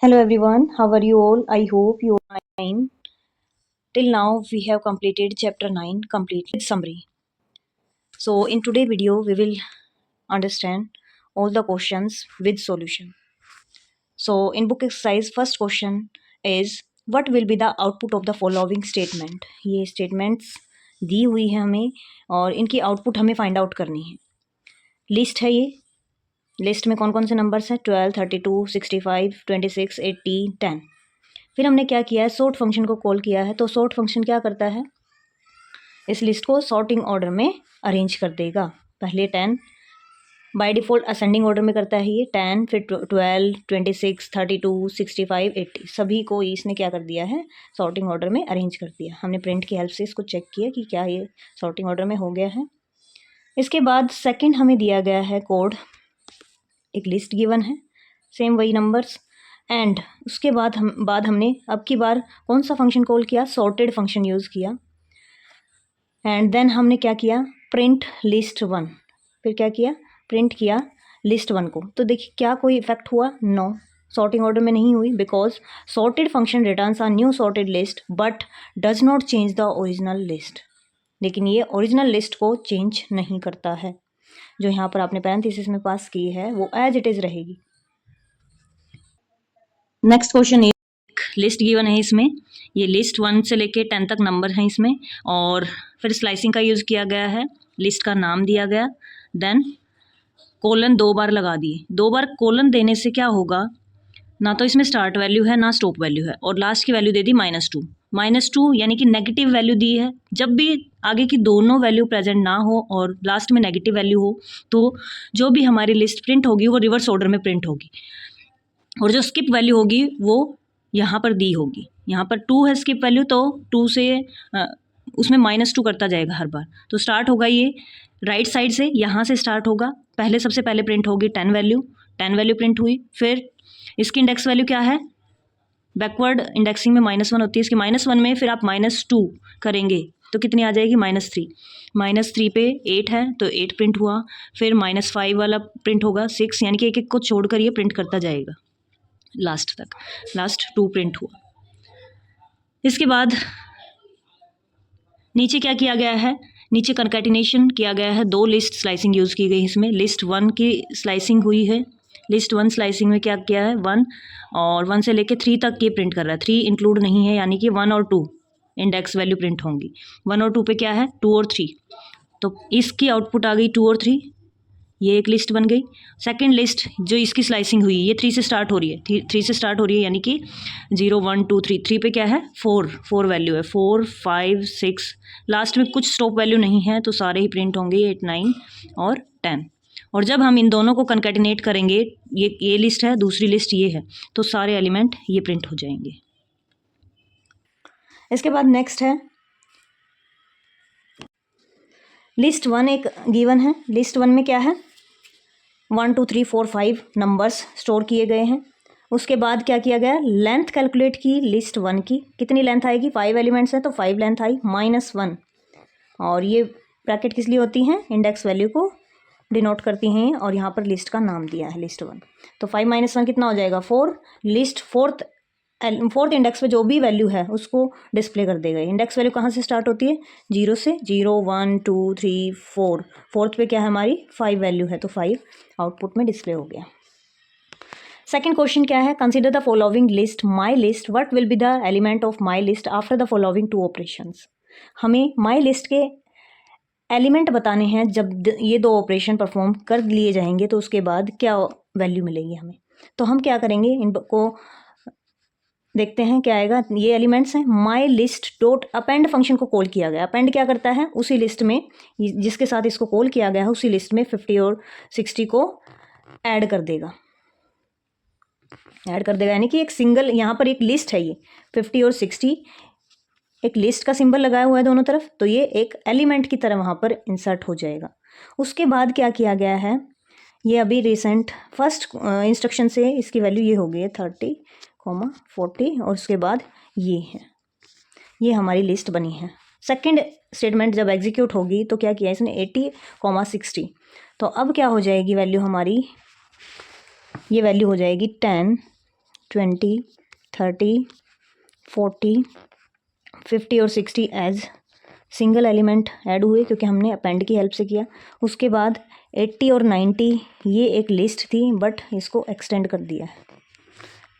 Hello everyone, how are you all? I hope you are fine. Till now we have completed chapter 9 complete with summary. So in today's video we will understand all the questions with solution. So in book exercise first question is what will be the output of the following statement? ये statements दी हुई है हमें और इनकी output हमें find out करनी है. List है ये. लिस्ट में कौन कौन से नंबर्स हैं? 12, 32, 65, 26, 80, 10. फिर हमने क्या किया है, सॉर्ट फंक्शन को कॉल किया है. तो सॉर्ट फंक्शन क्या करता है, इस लिस्ट को सॉर्टिंग ऑर्डर में अरेंज कर देगा. पहले 10 बाय डिफ़ॉल्ट असेंडिंग ऑर्डर में करता है ये. 10 फिर 12, 26, 32, 65, 80 सभी को इसने क्या कर दिया है, सॉर्टिंग ऑर्डर में अरेंज कर दिया. हमने प्रिंट की हेल्प से इसको चेक किया कि क्या ये सॉर्टिंग ऑर्डर में हो गया है. इसके बाद सेकेंड हमें दिया गया है कोड, एक लिस्ट गिवन है, सेम वही नंबर्स. एंड उसके बाद हमने अब की बार कौन सा फंक्शन कॉल किया, सॉर्टेड फंक्शन यूज़ किया. एंड देन हमने क्या किया, प्रिंट लिस्ट 1. फिर क्या किया, प्रिंट किया लिस्ट 1 को. तो देखिए क्या कोई इफेक्ट हुआ, नो, सॉर्टिंग ऑर्डर में नहीं हुई. Because sorted function returns a new sorted list but does not change the original list. लेकिन ये ओरिजिनल लिस्ट को चेंज नहीं करता है. जो यहाँ पर आपने पैरेंथेसिस में पास की है वो एज इट इज़ रहेगी. नेक्स्ट क्वेश्चन, एक लिस्ट गिवन है इसमें. ये लिस्ट 1 से लेके 10 तक नंबर हैं इसमें. और फिर स्लाइसिंग का यूज़ किया गया है, लिस्ट का नाम दिया गया, देन कोलन 2 बार लगा दिए. 2 बार कोलन देने से क्या होगा, ना तो इसमें स्टार्ट वैल्यू है ना स्टॉप वैल्यू है, और लास्ट की वैल्यू दे दी -2. -2 यानी कि नेगेटिव वैल्यू दी है. जब भी आगे की दोनों वैल्यू प्रेजेंट ना हो और लास्ट में नेगेटिव वैल्यू हो तो जो भी हमारी लिस्ट प्रिंट होगी वो रिवर्स ऑर्डर में प्रिंट होगी. और जो स्किप वैल्यू होगी वो यहाँ पर दी होगी. यहाँ पर 2 है स्किप वैल्यू, तो 2 से उसमें -2 करता जाएगा हर बार. तो स्टार्ट होगा ये राइट साइड से, यहाँ से स्टार्ट होगा. पहले सबसे पहले प्रिंट होगी 10 वैल्यू. 10 वैल्यू प्रिंट हुई. फिर इसकी इंडेक्स वैल्यू क्या है, बैकवर्ड इंडेक्सिंग में -1 होती है. इसकी -1 में फिर आप -2 करेंगे तो कितनी आ जाएगी, -3. -3 पे 8 है तो 8 प्रिंट हुआ. फिर -5 वाला प्रिंट होगा 6, यानी कि एक एक को छोड़कर ये प्रिंट करता जाएगा लास्ट तक. लास्ट 2 प्रिंट हुआ. इसके बाद नीचे क्या किया गया है, नीचे कंकैटिनेशन किया गया है. 2 लिस्ट स्लाइसिंग यूज़ की गई इसमें. लिस्ट 1 की स्लाइसिंग हुई है. लिस्ट 1 स्लाइसिंग में क्या किया है, 1 और 1 से लेके 3 तक ये प्रिंट कर रहा है. 3 इंक्लूड नहीं है, यानी कि 1 और 2 इंडेक्स वैल्यू प्रिंट होंगी. 1 और 2 पे क्या है, 2 और 3. तो इसकी आउटपुट आ गई 2 और 3. ये एक लिस्ट बन गई. सेकंड लिस्ट जो इसकी स्लाइसिंग हुई ये 3 से स्टार्ट हो रही है. 3 से स्टार्ट हो रही है, यानी कि 0, 1, 2, 3. 3 पे क्या है, 4 वैल्यू है. 4, 5, 6. लास्ट में कुछ स्टॉप वैल्यू नहीं है तो सारे ही प्रिंट होंगे 8, 9 और 10. और जब हम इन दोनों को कंकैटिनेट करेंगे, ये लिस्ट है, दूसरी लिस्ट ये है, तो सारे एलिमेंट ये प्रिंट हो जाएंगे. इसके बाद नेक्स्ट है लिस्ट 1. एक गिवन है. लिस्ट 1 में क्या है, 1, 2, 3, 4, 5 नंबर्स स्टोर किए गए हैं. उसके बाद क्या किया गया, लेंथ कैलकुलेट की लिस्ट 1 की. कितनी लेंथ आएगी, 5 एलिमेंट्स हैं तो 5 लेंथ आई, -1. और ये ब्रैकेट किस लिए होती हैं, इंडेक्स वैल्यू को डिनोट करती हैं. और यहाँ पर लिस्ट का नाम दिया है लिस्ट 1. तो 5 - 1 कितना हो जाएगा, 4. लिस्ट फोर्थ इंडेक्स पे जो भी वैल्यू है उसको डिस्प्ले कर देगा. इंडेक्स वैल्यू कहाँ से स्टार्ट होती है, 0 से. 0, 1, 2, 3, 4. फोर्थ पे क्या है, हमारी 5 वैल्यू है तो 5 आउटपुट में डिस्प्ले हो गया. सेकेंड क्वेश्चन क्या है, consider the following list my list, what will be the element of my list after the following 2 operations. हमें माई लिस्ट के एलिमेंट बताने हैं जब ये 2 ऑपरेशन परफॉर्म कर लिए जाएंगे तो उसके बाद क्या वैल्यू मिलेगी हमें. तो हम क्या करेंगे, इनको देखते हैं क्या आएगा. ये एलिमेंट्स हैं. My list dot append function को कॉल किया गया. अपेंड क्या करता है, उसी लिस्ट में जिसके साथ इसको कॉल किया गया है उसी लिस्ट में 50 और 60 को ऐड कर देगा. यानी कि एक सिंगल, यहाँ पर एक लिस्ट है, ये 50 और 60 एक लिस्ट का सिंबल लगाया हुआ है दोनों तरफ, तो ये एक एलिमेंट की तरह वहाँ पर इंसर्ट हो जाएगा. उसके बाद क्या किया गया है, ये अभी रिसेंट फर्स्ट इंस्ट्रक्शन से इसकी वैल्यू ये हो गई है 30, 40. और उसके बाद ये है, ये हमारी लिस्ट बनी है. सेकंड स्टेटमेंट जब एग्जीक्यूट होगी तो क्या किया इसने, 80, 60. तो अब क्या हो जाएगी वैल्यू हमारी, ये वैल्यू हो जाएगी 10, 20, 30, 40, 50 और 60 एज सिंगल एलिमेंट ऐड हुए क्योंकि हमने अपेंड की हेल्प से किया। उसके बाद 80 और 90 ये एक लिस्ट थी बट इसको एक्सटेंड कर दिया है,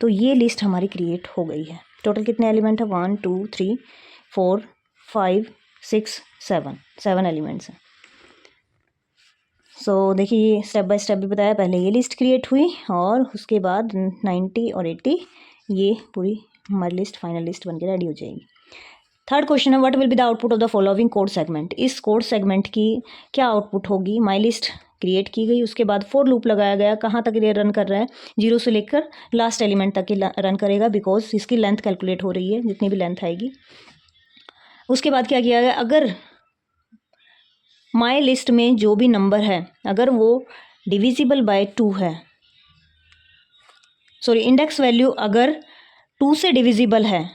तो ये लिस्ट हमारी क्रिएट हो गई है। टोटल कितने एलिमेंट है? 1 2 3 4 5 6 7 एलिमेंट्स हैं। सो देखिए ये स्टेप बाय स्टेप भी बताया, पहले ये लिस्ट क्रिएट हुई और उसके बाद 90 और 80 ये पूरी हमारी लिस्ट फाइनल लिस्ट बन के रेडी हो जाएगी। थर्ड क्वेश्चन है what will be the output of the following code segment. इस कोड सेगमेंट की क्या आउटपुट होगी? माई लिस्ट क्रिएट की गई, उसके बाद फॉर लूप लगाया गया, कहाँ तक ये रन कर रहा है? 0 से लेकर लास्ट एलिमेंट तक ही रन करेगा बिकॉज इसकी लेंथ कैलकुलेट हो रही है, जितनी भी लेंथ आएगी। उसके बाद क्या किया गया? अगर माई लिस्ट में जो भी नंबर है अगर वो डिविजिबल बाय 2 है, सॉरी इंडेक्स वैल्यू अगर 2 से डिविजिबल है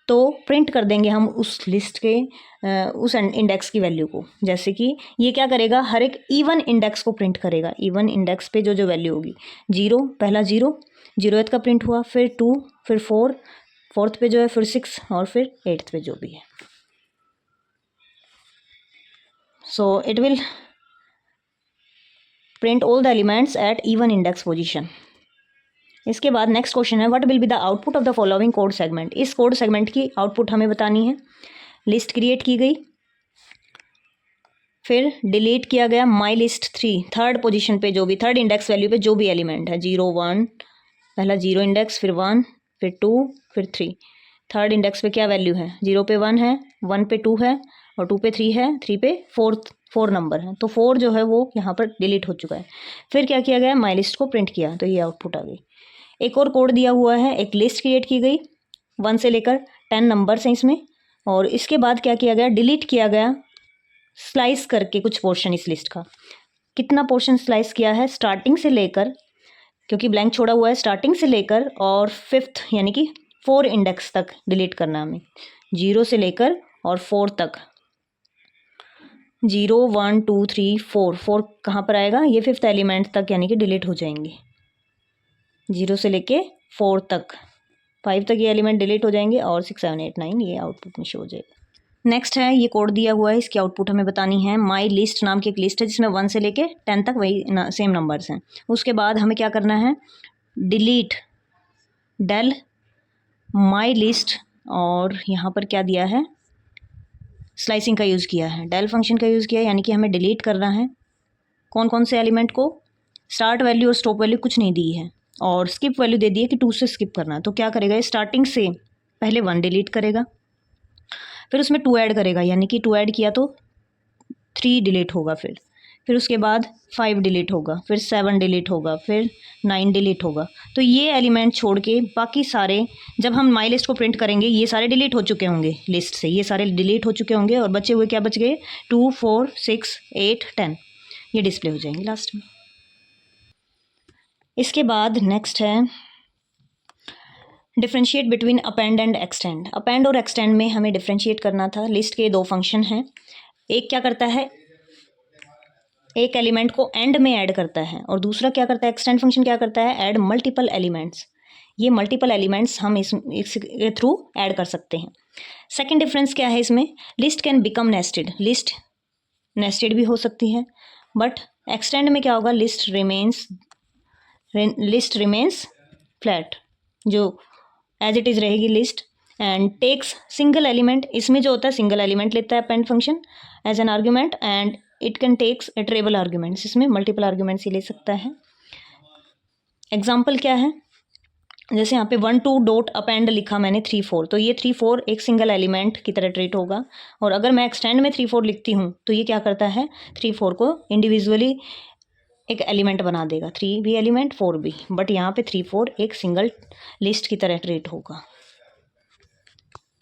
तो प्रिंट कर देंगे हम उस लिस्ट के उस इंडेक्स की वैल्यू को। जैसे कि ये क्या करेगा? हर एक इवन इंडेक्स को प्रिंट करेगा। इवन इंडेक्स पे जो जो वैल्यू होगी, 0 पहला 0th का प्रिंट हुआ, फिर 2, फिर 4, 4th पे जो है, फिर 6 और फिर 8th पे जो भी है। So it will print all the elements at even index position. इसके बाद नेक्स्ट क्वेश्चन है what will be the output of the following code segment. इस कोड सेगमेंट की आउटपुट हमें बतानी है। लिस्ट क्रिएट की गई, फिर डिलीट किया गया माई लिस्ट 3 थर्ड पोजीशन पे जो भी थर्ड इंडेक्स वैल्यू पे जो भी एलिमेंट है, 0 1 पहला 0 इंडेक्स, फिर 1, फिर 2, फिर 3। थर्ड इंडेक्स पे क्या वैल्यू है? 0 पे 1 है, 1 पे 2 है और 2 पे 3 है, 3 पे 4 नंबर है, तो 4 जो है वो यहाँ पर डिलीट हो चुका है। फिर क्या किया गया? माई लिस्ट को प्रिंट किया, तो ये आउटपुट आ गई। एक और कोड दिया हुआ है, एक लिस्ट क्रिएट की गई, 1 से लेकर 10 नंबर्स हैं इसमें, और इसके बाद क्या किया गया? डिलीट किया गया स्लाइस करके कुछ पोर्शन इस लिस्ट का। कितना पोर्शन स्लाइस किया है? स्टार्टिंग से लेकर, क्योंकि ब्लैंक छोड़ा हुआ है, स्टार्टिंग से लेकर और 5th यानी कि 4 इंडेक्स तक डिलीट करना हमें, 0 से लेकर और 4 तक। 0 1 2 3 4 कहाँ पर आएगा? ये 5th एलिमेंट तक यानी कि डिलीट हो जाएंगे। 0 से लेके 4 तक, 5 तक ये एलिमेंट डिलीट हो जाएंगे और 6 7 8 9 ये आउटपुट में शो हो जाएगा। नेक्स्ट है ये कोड दिया हुआ है, इसकी आउटपुट हमें बतानी है। माई लिस्ट नाम की एक लिस्ट है जिसमें 1 से लेके 10 तक वही सेम नंबर्स हैं। उसके बाद हमें क्या करना है? डिलीट डेल माई लिस्ट, और यहाँ पर क्या दिया है? स्लाइसिंग का यूज़ किया है, डेल फंक्शन का यूज़ किया है, यानी कि हमें डिलीट करना है कौन कौन से एलिमेंट को? स्टार्ट वैल्यू और स्टॉप वैल्यू कुछ नहीं दी है, और स्किप वैल्यू दे दी है कि 2 से स्किप करना। तो क्या करेगा? स्टार्टिंग से पहले 1 डिलीट करेगा, फिर उसमें 2 ऐड करेगा, यानी कि 2 ऐड किया तो 3 डिलीट होगा, फिर उसके बाद 5 डिलीट होगा, फिर 7 डिलीट होगा, फिर 9 डिलीट होगा। तो ये एलिमेंट छोड़ के बाकी सारे जब हम माई लिस्ट को प्रिंट करेंगे ये सारे डिलीट हो चुके होंगे लिस्ट से, ये सारे डिलीट हो चुके होंगे और बचे हुए क्या बच गए? 2 4 6 8 10 ये डिस्प्ले हो जाएंगे लास्ट में। इसके बाद नेक्स्ट है differentiate between append and extend. Append और एक्सटेंड में हमें डिफ्रेंशिएट करना था। लिस्ट के 2 फंक्शन हैं, एक क्या करता है? एक एलिमेंट को एंड में ऐड करता है, और दूसरा क्या करता है? एक्सटेंड फंक्शन क्या करता है? Add multiple elements. ये मल्टीपल एलिमेंट्स हम इसके थ्रू ऐड कर सकते हैं। सेकेंड डिफरेंस क्या है इसमें? List can become nested. List nested भी हो सकती है, बट एक्सटेंड में क्या होगा? लिस्ट रिमेन्स फ्लैट, जो एज इट इज़ रहेगी list, and takes single element. इसमें जो होता है सिंगल एलिमेंट लेता है append function as an argument, and it can takes iterable arguments. इसमें मल्टीपल आर्ग्यूमेंट्स ही ले सकता है। एग्जाम्पल क्या है? जैसे यहाँ पे 1 2 डॉट अपेंड लिखा मैंने 3 4, तो ये 3 4 एक सिंगल एलिमेंट की तरह ट्रीट होगा, और अगर मैं एक्सटेंड में 3 4 लिखती हूँ तो ये क्या करता है? 3 4 को इंडिविजुअली एक एलिमेंट बना देगा, 3 भी एलिमेंट 4 भी, बट यहाँ पे 3 4 एक सिंगल लिस्ट की तरह ट्रीट होगा।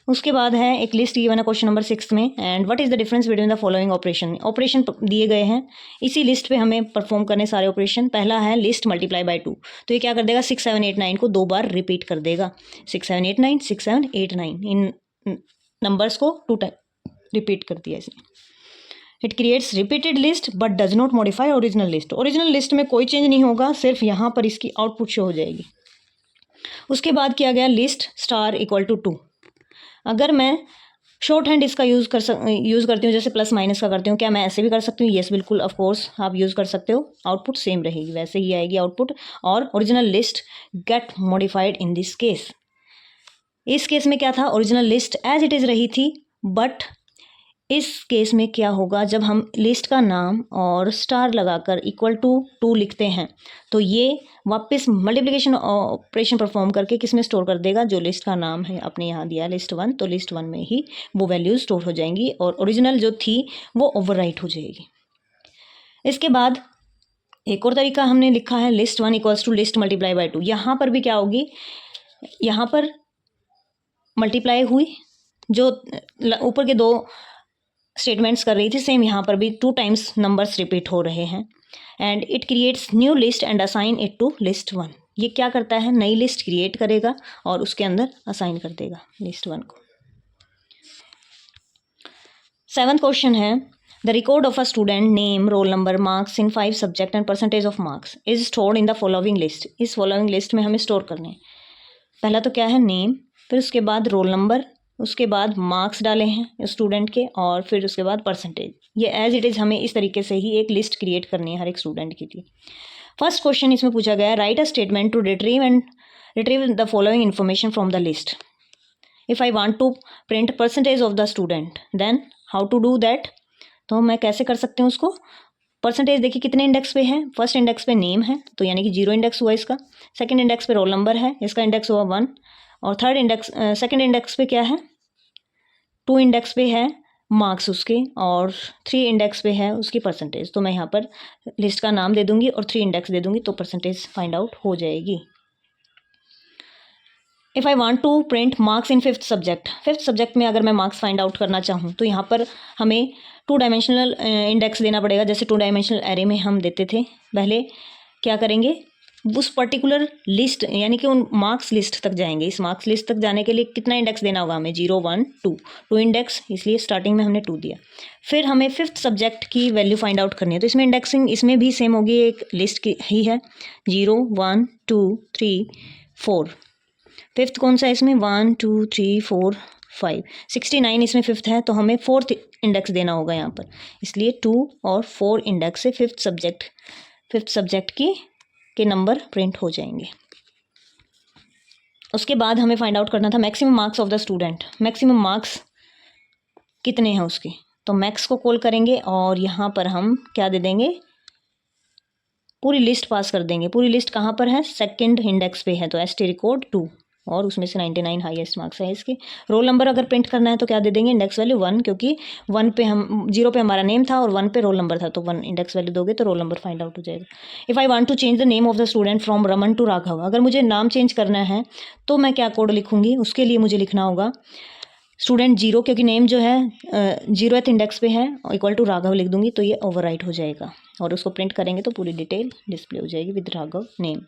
उसके बाद है एक लिस्ट गिवन है क्वेश्चन नंबर 6 में, and what is the difference between the following operation. Operation दिए गए हैं, इसी लिस्ट पे हमें परफॉर्म करने सारे ऑपरेशन। पहला है लिस्ट मल्टीप्लाई बाय 2, तो ये क्या कर देगा? 6 7 8 9 को 2 बार रिपीट कर देगा, 6 7 8 9 6 7 8 9 इन नंबर्स को 2 टाइम रिपीट कर दिया इसने। It creates repeated list but does not modify original list. Original list में कोई चेंज नहीं होगा, सिर्फ यहाँ पर इसकी आउटपुट शो हो जाएगी। उसके बाद किया गया लिस्ट स्टार इक्वल टू 2। अगर मैं शॉर्ट हैंड इसका यूज़ करती हूँ, जैसे प्लस माइनस का करती हूँ, क्या मैं ऐसे भी कर सकती हूँ? येस, बिल्कुल, ऑफ कोर्स आप यूज़ कर सकते हो। आउटपुट सेम रहेगी, वैसे ही आएगी आउटपुट। और original list get modified in this case. इस केस में क्या था, original list as it is रही थी, बट इस केस में क्या होगा, जब हम लिस्ट का नाम और स्टार लगाकर इक्वल टू 2 लिखते हैं तो ये वापस मल्टीप्लिकेशन ऑपरेशन परफॉर्म करके किस में स्टोर कर देगा, जो लिस्ट का नाम है आपने यहाँ दिया लिस्ट 1, तो लिस्ट 1 में ही वो वैल्यूज स्टोर हो जाएंगी और ओरिजिनल जो थी वो ओवरराइट हो जाएगी। इसके बाद एक और तरीका हमने लिखा है, list 1 equals to list multiply by 2। यहाँ पर भी क्या होगी, यहाँ पर मल्टीप्लाई हुई, जो ऊपर के 2 स्टेटमेंट्स कर रही थी, सेम यहाँ पर भी 2 टाइम्स नंबर्स रिपीट हो रहे हैं। And it creates new list and assign it to list 1। ये क्या करता है, नई लिस्ट क्रिएट करेगा और उसके अंदर असाइन कर देगा लिस्ट 1 को। 7th क्वेश्चन है, the record of a student name, roll number, marks in 5 subject and percentage of marks is stored in the following list. इस फॉलोइंग लिस्ट में हमें स्टोर करने हैं। पहला तो क्या है, नेम, फिर उसके बाद रोल नंबर, उसके बाद मार्क्स डाले हैं स्टूडेंट के, और फिर उसके बाद परसेंटेज। ये एज इट इज़ हमें इस तरीके से ही एक लिस्ट क्रिएट करनी है हर एक स्टूडेंट के लिए। फर्स्ट क्वेश्चन इसमें पूछा गया है, write a statement to retrieve the following information from the list. If I want to print percentage of the student, then how to do that. तो मैं कैसे कर सकती हूँ उसको। परसेंटेज देखिए कितने इंडेक्स पे है, फर्स्ट इंडेक्स पे नेम है तो यानी कि 0 इंडेक्स हुआ इसका, सेकंड इंडेक्स पे रोल नंबर है, इसका इंडेक्स हुआ 1, और थर्ड इंडेक्स सेकंड इंडेक्स पे क्या है, 2 इंडेक्स पे है मार्क्स उसके, और 3 इंडेक्स पे है उसकी परसेंटेज। तो मैं यहाँ पर लिस्ट का नाम दे दूंगी और 3 इंडेक्स दे दूंगी तो परसेंटेज फाइंड आउट हो जाएगी। If I want to print marks in 5th subject, 5th subject में अगर मैं मार्क्स फाइंड आउट करना चाहूँ तो यहाँ पर हमें 2 डायमेंशनल इंडेक्स देना पड़ेगा, जैसे 2 डायमेंशनल एरे में हम देते थे। पहले क्या करेंगे, उस पर्टिकुलर लिस्ट यानी कि उन मार्क्स लिस्ट तक जाएंगे। इस मार्क्स लिस्ट तक जाने के लिए कितना इंडेक्स देना होगा हमें, 0 1 2, 2 इंडेक्स, इसलिए स्टार्टिंग में हमने 2 दिया। फिर हमें 5th सब्जेक्ट की वैल्यू फाइंड आउट करनी है, तो इसमें इंडेक्सिंग इसमें भी सेम होगी, एक लिस्ट की ही है, 0 1 2 3 4। 5th कौन सा है इसमें, 1 2 3 4 5, 69 इसमें 5th है, तो हमें 4th इंडेक्स देना होगा यहाँ पर, इसलिए 2 और 4 इंडेक्स से 5th सब्जेक्ट के नंबर प्रिंट हो जाएंगे। उसके बाद हमें फाइंड आउट करना था maximum marks of the student. Maximum marks कितने हैं उसके, तो मैक्स को कॉल करेंगे और यहाँ पर हम क्या दे देंगे, पूरी लिस्ट पास कर देंगे। पूरी लिस्ट कहाँ पर है, सेकंड इंडेक्स पे है, तो ST रिकॉर्ड 2, और उसमें से 99 हाईएस्ट मार्क्स है इसके। रोल नंबर अगर प्रिंट करना है तो क्या दे देंगे, इंडेक्स वैल्यू 1, क्योंकि 1 पे हम 0 पे हमारा नेम था और 1 पे रोल नंबर था, तो 1 इंडेक्स वैल्यू दोगे तो रोल नंबर फाइंड आउट हो जाएगा। If I want to change the name of the student from Raman to Raghav, अगर मुझे नाम चेंज करना है तो मैं क्या कोड लिखूंगी, उसके लिए मुझे लिखना होगा स्टूडेंट 0, क्योंकि नेम जो है 0th इंडेक्स पे है, इक्वल टू राघव लिख दूंगी तो ये ओवरराइट हो जाएगा, और उसको प्रिंट करेंगे तो पूरी डिटेल डिस्प्ले हो जाएगी विद राघव नेम।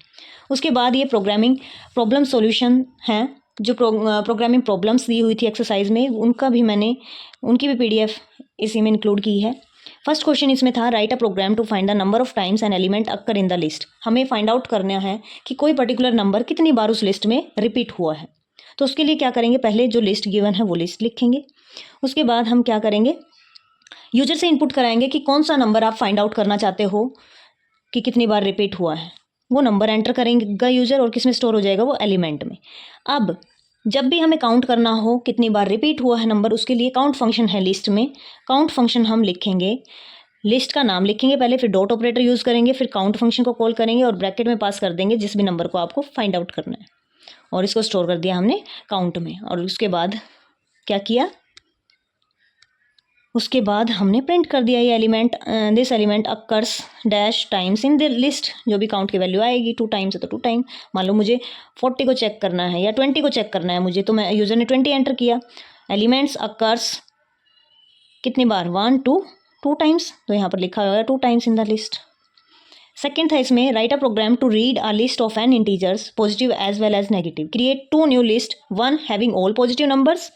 उसके बाद ये प्रोग्रामिंग प्रॉब्लम सॉल्यूशन है, जो प्रोग्रामिंग प्रॉब्लम्स दी हुई थी एक्सरसाइज में, उनकी भी PDF इसी में इंक्लूड की है। फर्स्ट क्वेश्चन इसमें था, write a program to find the number of times an element occur in the list. हमें फाइंड आउट करना है कि कोई पर्टिकुलर नंबर कितनी बार उस लिस्ट में रिपीट हुआ है। तो उसके लिए क्या करेंगे, पहले जो लिस्ट गिवन है वो लिस्ट लिखेंगे। उसके बाद हम क्या करेंगे, यूजर से इनपुट कराएंगे कि कौन सा नंबर आप फाइंड आउट करना चाहते हो कि कितनी बार रिपीट हुआ है। वो नंबर एंटर करेंगे यूजर, और किस में स्टोर हो जाएगा, वो एलिमेंट में। अब जब भी हमें काउंट करना हो कितनी बार रिपीट हुआ है नंबर, उसके लिए काउंट फंक्शन है लिस्ट में। काउंट फंक्शन हम लिखेंगे, लिस्ट का नाम लिखेंगे पहले, फिर डॉट ऑपरेटर यूज़ करेंगे, फिर काउंट फंक्शन को कॉल करेंगे और ब्रैकेट में पास कर देंगे जिस भी नंबर को आपको फाइंड आउट करना है, और इसको स्टोर कर दिया हमने काउंट में। और उसके बाद क्या किया, उसके बाद हमने प्रिंट कर दिया ये element, this element occurs dash times in the list. जो भी काउंट की वैल्यू आएगी 2 टाइम्स है तो 2 टाइम, मान लो मुझे 40 को चेक करना है या 20 को चेक करना है मुझे, तो मैं यूज़र ने 20 एंटर किया। एलिमेंट्स अकर्स कितनी बार, 1 2 2 टाइम्स, तो यहाँ पर लिखा हुआ है 2 times in the list. Second था इसमें, write a program to read a list of an integers positive as well as negative, create 2 new list, 1 having all positive numbers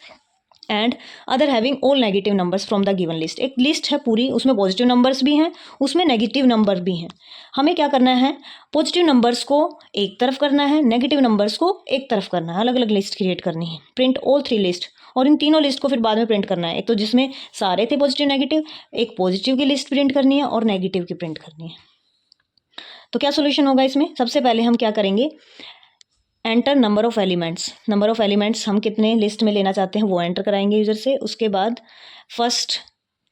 and other having all negative numbers from the given list. एक list है पूरी, उसमें positive numbers भी हैं, उसमें negative number भी हैं। हमें क्या करना है, पॉजिटिव नंबर्स को एक तरफ करना है, नेगेटिव नंबर्स को एक तरफ करना है, अलग अलग लिस्ट क्रिएट करनी है। प्रिंट ऑल 3 लिस्ट, और इन तीनों लिस्ट को फिर बाद में प्रिंट करना है। एक तो जिसमें सारे थे पॉजिटिव नेगेटिव, एक पॉजिटिव की लिस्ट प्रिंट करनी है और नेगेटिव की प्रिंट करनी है। तो क्या सोल्यूशन होगा इसमें, सबसे पहले हम क्या करेंगे, enter number of elements. Number of elements हम कितने लिस्ट में लेना चाहते हैं वो एंटर कराएंगे यूजर से। उसके बाद फर्स्ट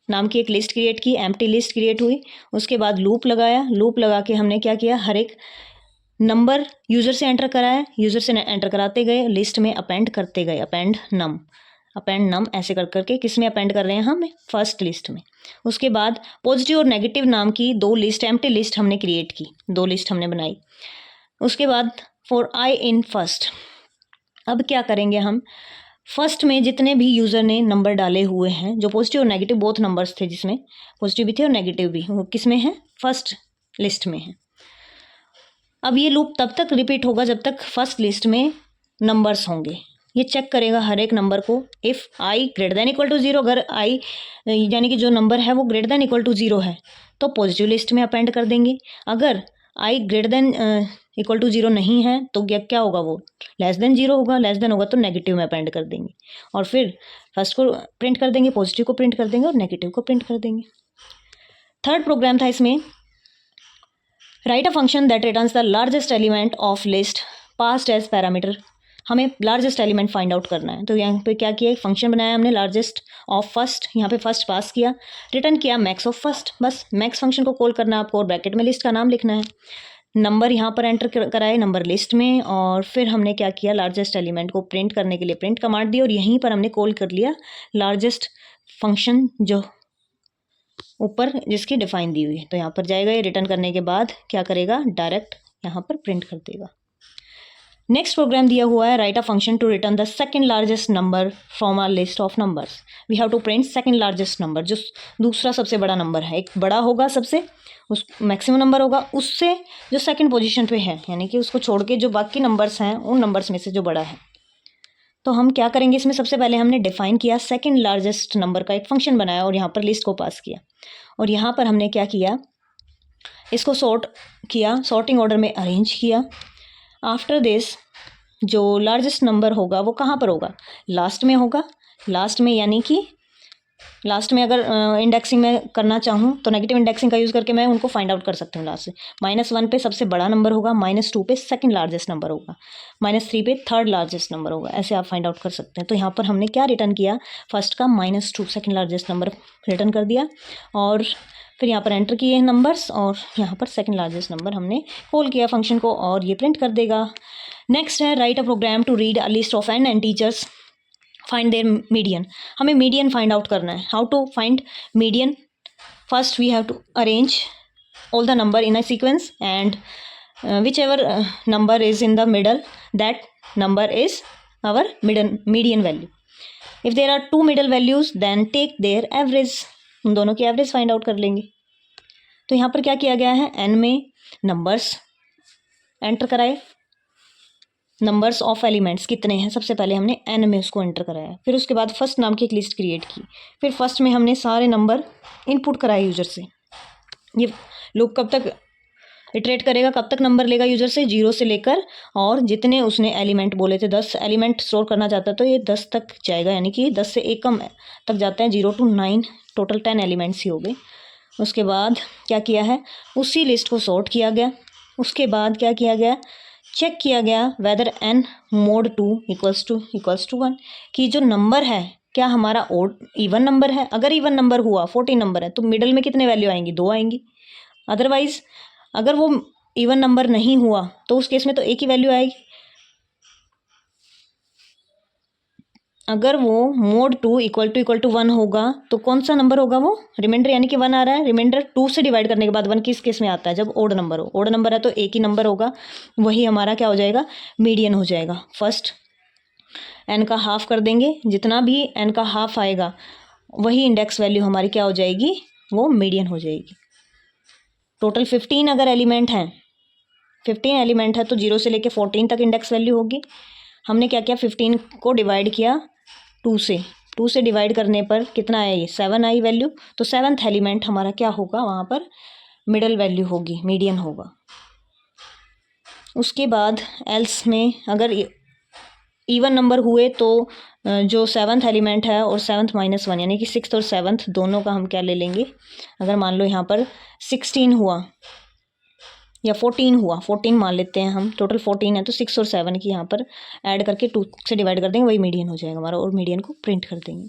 नाम की एक लिस्ट क्रिएट की, एम्प्टी लिस्ट क्रिएट हुई। उसके बाद लूप लगाया, लूप लगा के हमने क्या किया, हर एक नंबर यूजर से एंटर कराया, यूजर से एंटर कराते गए, लिस्ट में अपेंड करते गए, अपेंड नम ऐसे कर करके किस में अपेंड कर रहे हैं हम, फर्स्ट लिस्ट में। उसके बाद पॉजिटिव और नेगेटिव नाम की 2 लिस्ट, एम्प्टी लिस्ट हमने क्रिएट की, 2 लिस्ट हमने बनाई। उसके बाद फॉर आई इन फर्स्ट, अब क्या करेंगे हम, फर्स्ट में जितने भी यूज़र ने नंबर डाले हुए हैं, जो पॉजिटिव और नेगेटिव बोथ नंबर्स थे, जिसमें पॉजिटिव भी थे और नेगेटिव भी, वो किस में है, फर्स्ट लिस्ट में है। अब ये लूप तब तक रिपीट होगा जब तक फर्स्ट लिस्ट में नंबर्स होंगे। ये चेक करेगा हर एक नंबर को, if I greater than equal to 0, अगर आई यानी कि जो नंबर है वो ग्रेटर देन इक्वल टू 0 है तो पॉजिटिव लिस्ट में अपेंड कर देंगे। अगर आई ग्रेटर देन इक्वल टू 0 नहीं है तो क्या होगा, वो लेस देन 0 होगा, लेस देन होगा तो नेगेटिव में अपेंड कर देंगे। और फिर फर्स्ट को प्रिंट कर देंगे, पॉजिटिव को प्रिंट कर देंगे और नेगेटिव को प्रिंट कर देंगे। थर्ड प्रोग्राम था इसमें, write a function that returns the largest element of list passed as parameter. हमें लार्जेस्ट एलिमेंट फाइंड आउट करना है, तो यहाँ पे क्या किया, एक फंक्शन बनाया हमने लार्जेस्ट ऑफ फर्स्ट, यहाँ पे फर्स्ट पास किया, रिटर्न किया मैक्स ऑफ फर्स्ट। बस मैक्स फंक्शन को कॉल करना है आपको और ब्रैकेट में लिस्ट का नाम लिखना है। नंबर यहाँ पर एंटर कराए नंबर लिस्ट में, और फिर हमने क्या किया, लार्जेस्ट एलिमेंट को प्रिंट करने के लिए प्रिंट कमांड दी और यहीं पर हमने कॉल कर लिया लार्जेस्ट फंक्शन जो ऊपर जिसकी डिफाइन दी हुई है। तो यहाँ पर जाएगा, ये रिटर्न करने के बाद क्या करेगा, डायरेक्ट यहाँ पर प्रिंट कर देगा। नेक्स्ट प्रोग्राम दिया हुआ है, write a function to return the second largest number from a list of numbers. We have to print second largest number, जो दूसरा सबसे बड़ा नंबर है, एक बड़ा होगा सबसे, उस मैक्सिमम नंबर होगा, उससे जो सेकंड पोजीशन पे है, यानी कि उसको छोड़ के जो बाकी नंबर्स हैं उन नंबर्स में से जो बड़ा है। तो हम क्या करेंगे इसमें, सबसे पहले हमने डिफाइन किया सेकंड लार्जेस्ट नंबर का एक फंक्शन बनाया और यहाँ पर लिस्ट को पास किया। और यहाँ पर हमने क्या किया, इसको सॉर्ट किया, सॉर्टिंग ऑर्डर में अरेंज किया। आफ्टर दिस जो लार्जेस्ट नंबर होगा वो कहाँ पर होगा, लास्ट में होगा। लास्ट में यानी कि लास्ट में अगर इंडेक्सिंग में करना चाहूँ तो नेगेटिव इंडेक्सिंग का यूज़ करके मैं उनको फाइंड आउट कर सकती हूँ। लास्ट से -1 पे सबसे बड़ा नंबर होगा, -2 पे सेकंड लार्जेस्ट नंबर होगा, -3 पे थर्ड लार्जेस्ट नंबर होगा, ऐसे आप फाइंड आउट कर सकते हैं। तो यहाँ पर हमने क्या रिटर्न किया, फर्स्ट का -2 सेकंड लार्जेस्ट नंबर रिटर्न कर दिया और फिर यहाँ पर एंटर किए नंबर्स और यहाँ पर सेकंड लार्जेस्ट नंबर हमने कॉल किया फंक्शन को और ये प्रिंट कर देगा। नेक्स्ट है, write a program to read a list of n teachers, find their median. हमें मीडियन फाइंड आउट करना है। How to find median, first we have to arrange all the number in a sequence and whichever number is in the middle, that number is our median value. If there are 2 middle values then take their average, उन दोनों की average find out कर लेंगे। तो यहाँ पर क्या किया गया है, n में नंबर्स एंटर कराए, नंबर्स ऑफ एलिमेंट्स कितने हैं सबसे पहले हमने n में उसको एंटर कराया, फिर उसके बाद फर्स्ट नाम की एक लिस्ट क्रिएट की, फिर फर्स्ट में हमने सारे नंबर इनपुट कराए यूजर से। ये लूप कब तक इटरेट करेगा, कब तक नंबर लेगा यूजर से, 0 से लेकर, और जितने उसने एलिमेंट बोले थे 10 एलिमेंट स्टोर करना चाहता तो ये 10 तक जाएगा, यानी कि 10 से एक कम तक जाता है, 0 to 9 टोटल 10 एलिमेंट्स ही हो गए। उसके बाद क्या किया है, उसी लिस्ट को सॉर्ट किया गया। उसके बाद क्या किया गया, चेक किया गया whether n mod 2 equals to 1 कि जो नंबर है क्या हमारा ओड इवन नंबर है। अगर इवन नंबर हुआ 14 नंबर है तो मिडल में कितने वैल्यू आएंगी, 2 आएंगी। अदरवाइज अगर वो इवन नंबर नहीं हुआ तो उस केस में तो एक ही वैल्यू आएगी। अगर वो mod 2 इक्वल टू 1 होगा तो कौन सा नंबर होगा, वो रिमाइंडर, यानी कि 1 आ रहा है, रिमाइंडर 2 से डिवाइड करने के बाद 1 किस केस में आता है, जब ओड नंबर हो। ओड नंबर है तो एक ही नंबर होगा, वही हमारा क्या हो जाएगा, मीडियन हो जाएगा। फर्स्ट n का हाफ कर देंगे, जितना भी n का हाफ आएगा वही इंडेक्स वैल्यू हमारी क्या हो जाएगी, वो मीडियन हो जाएगी। टोटल 15 अगर एलिमेंट हैं, 15 एलिमेंट है तो 0 से लेके 14 तक इंडेक्स वैल्यू होगी। हमने क्या किया, 15 को डिवाइड किया 2 से, 2 से डिवाइड करने पर कितना आया, ये 7 आई वैल्यू। तो 7th एलिमेंट हमारा क्या होगा, वहाँ पर मिडल वैल्यू होगी, मीडियन होगा। उसके बाद एल्स में अगर इवन नंबर हुए तो जो 7th एलिमेंट है और 7th -1 यानी कि 6th और 7th दोनों का हम क्या ले लेंगे। अगर मान लो यहाँ पर 16 हुआ या 14 हुआ, 14 मान लेते हैं हम, टोटल 14 है तो 6 और 7 की यहाँ पर ऐड करके 2 से डिवाइड कर देंगे, वही मीडियन हो जाएगा हमारा, और मीडियन को प्रिंट कर देंगे।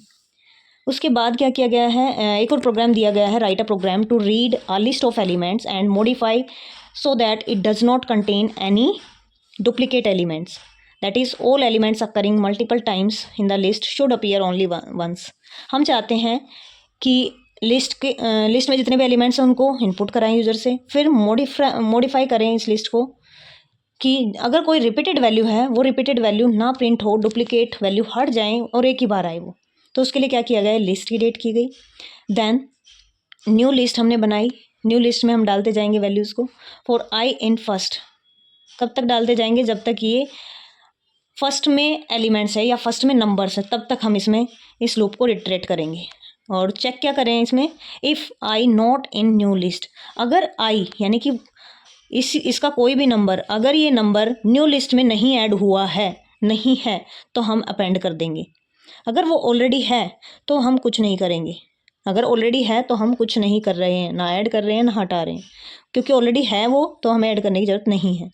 उसके बाद क्या किया गया है, एक और प्रोग्राम दिया गया है, write a program to read a list of elements and modify so that it does not contain any duplicate elements. That is, all elements occurring multiple times in the list should appear only once. हम चाहते हैं कि list में जितने भी elements हैं उनको input कराएं यूज़र से, फिर मॉडिफाई करें इस लिस्ट को कि अगर कोई रिपीटेड वैल्यू है वो रिपीटेड वैल्यू ना प्रिंट हो, डुप्लीकेट वैल्यू हट जाएं और एक ही बार आए वो। तो उसके लिए क्या किया गया, लिस्ट की डेट की गई। देन न्यू लिस्ट हमने बनाई, न्यू लिस्ट में हम डालते जाएंगे वैल्यूज़ को। फॉर आई इन फर्स्ट, कब तक डालते जाएंगे, जब तक ये फर्स्ट में एलिमेंट्स है या फर्स्ट में नंबर्स है तब तक हम इसमें इस लूप को रिट्रेट करेंगे। और चेक क्या करें इसमें, if I not in new list, अगर आई यानी कि इसका कोई भी नंबर, अगर ये नंबर न्यू लिस्ट में नहीं ऐड हुआ है, नहीं है, तो हम अपेंड कर देंगे। अगर वो ऑलरेडी है तो हम कुछ नहीं करेंगे, अगर ऑलरेडी है तो हम कुछ नहीं कर रहे हैं, ना ऐड कर रहे हैं ना हटा रहे हैं, क्योंकि ऑलरेडी है वो तो हमें ऐड करने की ज़रूरत नहीं है।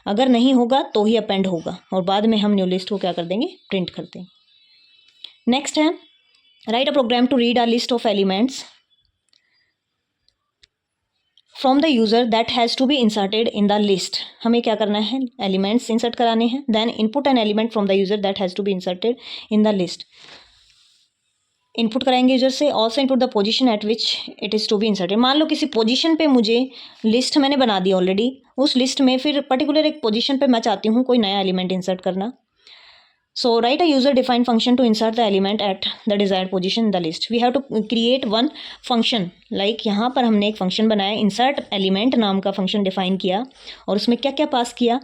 अगर नहीं होगा तो ही अपेंड होगा और बाद में हम न्यू लिस्ट को क्या कर देंगे, प्रिंट कर देंगे। नेक्स्ट है write a program to read a list of elements from the user that has to be inserted in the list. हमें क्या करना है, एलिमेंट्स इंसर्ट कराने हैं। Then input an element from the user that has to be inserted in the list, input कराएंगे user से। Also input the position at which it is to be inserted. मान लो किसी पोजीशन पे मुझे list मैंने बना दी ऑलरेडी, उस लिस्ट में फिर पर्टिकुलर एक पोजीशन पे मैं चाहती हूँ कोई नया एलिमेंट इंसर्ट करना। So write a user defined function to insert the element at the desired position in the list. We have to create one function, like यहाँ पर हमने एक फंक्शन बनाया, इंसर्ट एलिमेंट नाम का फंक्शन डिफाइन किया और उसमें क्या क्या पास किया,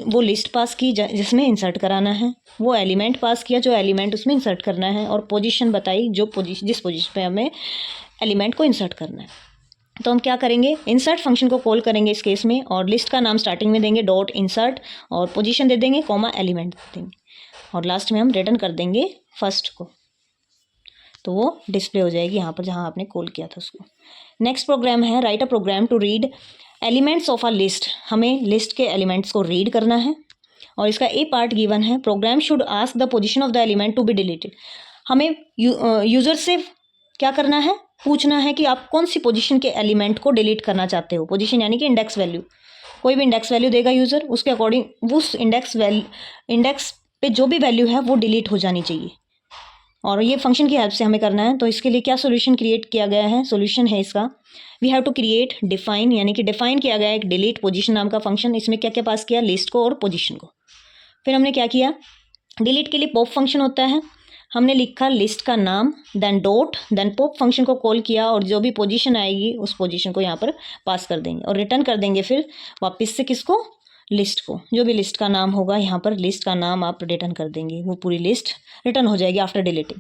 वो लिस्ट पास की जिसमें इंसर्ट कराना है, वो एलिमेंट पास किया जो एलिमेंट उसमें इंसर्ट करना है, और पोजीशन बताई जिस पोजीशन पे हमें एलिमेंट को इंसर्ट करना है। तो हम क्या करेंगे, इंसर्ट फंक्शन को कॉल करेंगे इस केस में, और लिस्ट का नाम स्टार्टिंग में देंगे डॉट इंसर्ट, और पोजीशन दे देंगे कॉमा एलिमेंट देंगे, और लास्ट में हम रिटर्न कर देंगे फर्स्ट को, तो वो डिस्प्ले हो जाएगी यहाँ पर जहाँ आपने कॉल किया था उसको। नेक्स्ट प्रोग्राम है write a program to read elements of a list. हमें लिस्ट के एलिमेंट्स को रीड करना है और इसका ए पार्ट गिवन है, program should ask the position of the element to be deleted. हमें यूज़र से क्या करना है, पूछना है कि आप कौन सी पोजीशन के एलिमेंट को डिलीट करना चाहते हो। पोजीशन यानी कि इंडेक्स वैल्यू, कोई भी इंडेक्स वैल्यू देगा यूज़र, उसके अकॉर्डिंग उस इंडेक्स पे जो भी वैल्यू है वो डिलीट हो जानी चाहिए, और ये फंक्शन की हेल्प से हमें करना है। तो इसके लिए क्या सोल्यूशन क्रिएट किया गया है, सोल्यूशन है इसका, we have to create define, यानी कि डिफाइन किया गया एक डिलीट पोजीशन नाम का फंक्शन। इसमें क्या क्या पास किया, लिस्ट को और पोजीशन को। फिर हमने क्या किया, डिलीट के लिए पॉप फंक्शन होता है, हमने लिखा लिस्ट का नाम, then dot, then pop function को कॉल किया और जो भी पोजीशन आएगी उस पोजीशन को यहाँ पर पास कर देंगे और रिटर्न कर देंगे फिर वापस से किसको, लिस्ट को। जो भी लिस्ट का नाम होगा यहाँ पर लिस्ट का नाम आप रिटर्न कर देंगे, वो पूरी लिस्ट रिटर्न हो जाएगी आफ्टर डिलीटिंग।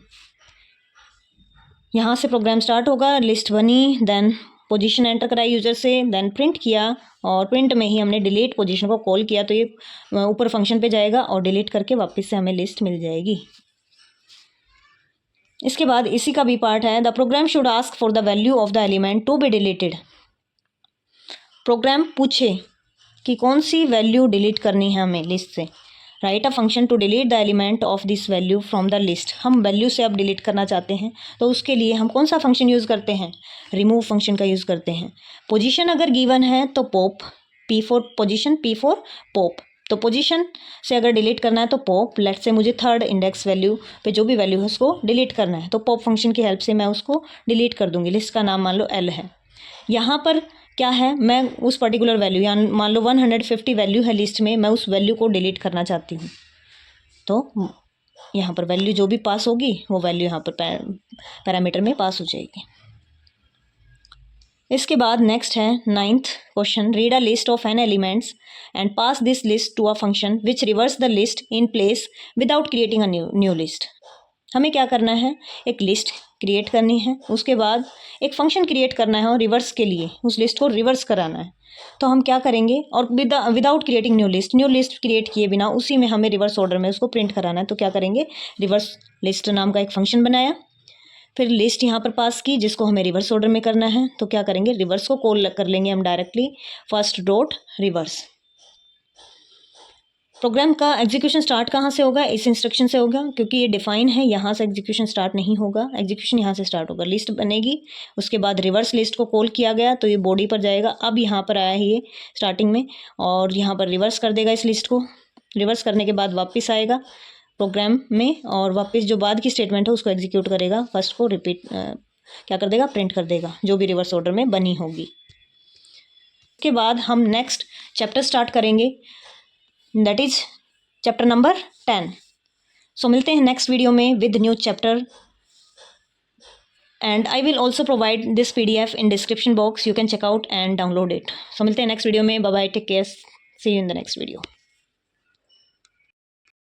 यहाँ से प्रोग्राम स्टार्ट होगा, लिस्ट बनी, देन पोजीशन एंटर कराई यूज़र से, देन प्रिंट किया, और प्रिंट में ही हमने डिलीट पोजीशन को कॉल किया तो ये ऊपर फंक्शन पे जाएगा और डिलीट करके वापस से हमें लिस्ट मिल जाएगी। इसके बाद इसी का भी पार्ट है, the program should ask for the value of the element to be deleted. Program पूछे कि कौन सी वैल्यू डिलीट करनी है हमें लिस्ट से। Write a function to delete the element of this value from the list. हम value से अब डिलीट करना चाहते हैं तो उसके लिए हम कौन सा फंक्शन यूज़ करते हैं, रिमूव फंक्शन का यूज़ करते हैं। पोजीशन अगर गिवन है तो pop, P for position, P for pop. तो पोजीशन से अगर डिलीट करना है तो पॉप, लेट से मुझे थर्ड इंडेक्स वैल्यू पे जो भी वैल्यू है उसको डिलीट करना है, तो पॉप फंक्शन की हेल्प से मैं उसको डिलीट कर दूंगी। लिस्ट का नाम मान लो एल है, यहाँ पर क्या है, मैं उस पर्टिकुलर वैल्यू या मान लो 150 वैल्यू है लिस्ट में, मैं उस वैल्यू को डिलीट करना चाहती हूँ, तो यहाँ पर वैल्यू जो भी पास होगी वो वैल्यू यहाँ पर पैरामीटर में पास हो जाएगी। इसके बाद नेक्स्ट है 9th question, read a list of an elements and pass this list to a function which reverse the list in place without creating a new list. हमें क्या करना है, एक लिस्ट क्रिएट करनी है, उसके बाद एक फंक्शन क्रिएट करना है और रिवर्स के लिए उस लिस्ट को रिवर्स कराना है। तो हम क्या करेंगे, और without creating new list create किए बिना उसी में हमें रिवर्स ऑर्डर में उसको प्रिंट कराना है। तो क्या करेंगे, रिवर्स लिस्ट नाम का एक फंक्शन बनाया, फिर लिस्ट यहाँ पर पास की जिसको हमें रिवर्स ऑर्डर में करना है। तो क्या करेंगे, रिवर्स को कॉल कर लेंगे हम directly, first dot reverse. Program का एग्जीक्यूशन स्टार्ट कहाँ से होगा, इस इंस्ट्रक्शन से होगा, क्योंकि ये डिफाइन है, यहाँ से एग्जीक्यूशन स्टार्ट नहीं होगा, एग्जीक्यूशन यहाँ से स्टार्ट होगा। लिस्ट बनेगी, उसके बाद रिवर्स लिस्ट को कॉल किया गया तो ये बॉडी पर जाएगा। अब यहाँ पर आया है ये स्टार्टिंग में, और यहाँ पर रिवर्स कर देगा इस लिस्ट को। रिवर्स करने के बाद वापस आएगा प्रोग्राम में, और वापस जो बाद की स्टेटमेंट है उसको एग्जीक्यूट करेगा, फर्स्ट को रिपीट क्या कर देगा, प्रिंट कर देगा जो भी रिवर्स ऑर्डर में बनी होगी। उसके बाद हम नेक्स्ट चैप्टर स्टार्ट करेंगे, that is chapter number 10। So मिलते हैं नेक्स्ट वीडियो में with new chapter, and I will also provide this PDF in description box, you can check out and download it. So मिलते हैं next video में, bye bye, take care, see you in the next video.